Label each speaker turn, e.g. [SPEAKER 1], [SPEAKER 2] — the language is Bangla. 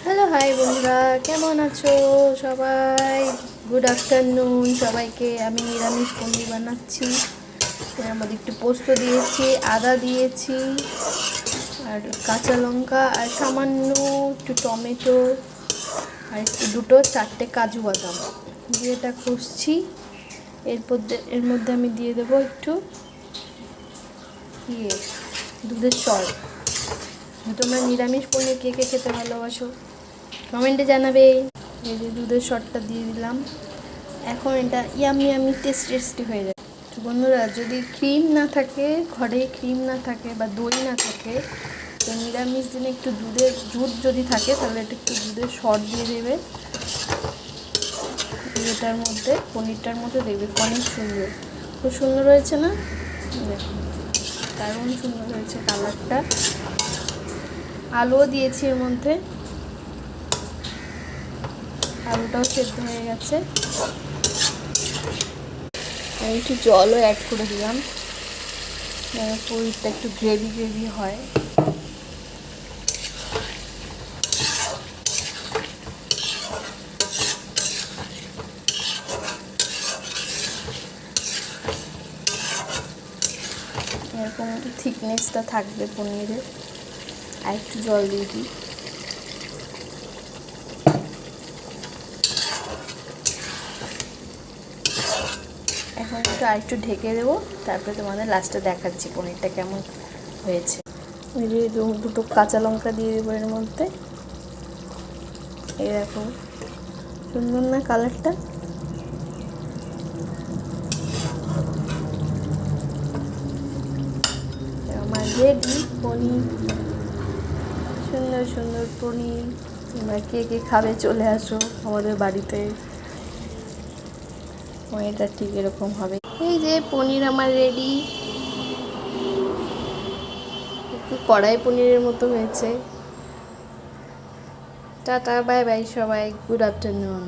[SPEAKER 1] হ্যালো হাই বন্ধুরা, কেমন আছো সবাই? গুড আফটারনুন সবাইকে। আমি নিরামিষ পনির বানাচ্ছি। এর মধ্যে একটু পোস্ত দিয়েছি, আদা দিয়েছি, আর কাঁচা লঙ্কা, আর সামান্য একটু টমেটো, আর একটু চারটে কাজু বাদাম দিয়ে এটা কষছি। এর মধ্যে আমি দিয়ে দেবো একটু দুধের সর। তোমরা নিরামিষ পনির কে কে খেতে ভালোবাসো কমেন্টে জানাবে। এই যে দুধের শটটা দিয়ে দিলাম। এখন এটা ইয়ামি টেস্টি হয়ে যায়। তো বন্ধুরা, যদি ক্রিম না থাকে, ঘরে ক্রিম না থাকে বা দই না থাকে, তো নিরামিষ দিনে একটু দুধ যদি থাকে তাহলে এটা একটু দুধের শট দিয়ে দেবে এটার মধ্যে, পনিরটার মধ্যে দেখবে অনেক সুন্দর, খুব সুন্দর হয়েছে না? দেখুন, দারুণ সুন্দর হয়েছে কালারটা। আলুও দিয়েছি এর মধ্যে, আলুটাও সেদ্ধ হয়ে গেছে। আমি একটু জলও অ্যাড করে দিলাম, পনিরটা একটু গ্রেভি হয়। এরকম থিকনেসটা থাকবে পনিরের। আর একটু জল দিয়ে দিই। এখন একটু আরেকটু ঢেকে দেবো, তারপরে তোমাদের লাস্টে দেখাচ্ছি পনিরটা কেমন হয়েছে। ওই যে দুটো কাঁচা লঙ্কা দিয়ে দেবো এর মধ্যে। এই দেখো, সুন্দর না কালারটা? আমার রেডি পনির, সুন্দর সুন্দর পনির। তোমরা কে কে খাবে চলে আসো আমাদের বাড়িতে। পনিরটা ঠিক এরকম হবে। এই যে পনির আমার রেডি, একটু কড়াই পনিরের মতো হয়েছে। টাটা, বাই বাই সবাই, গুড আফটারনুন।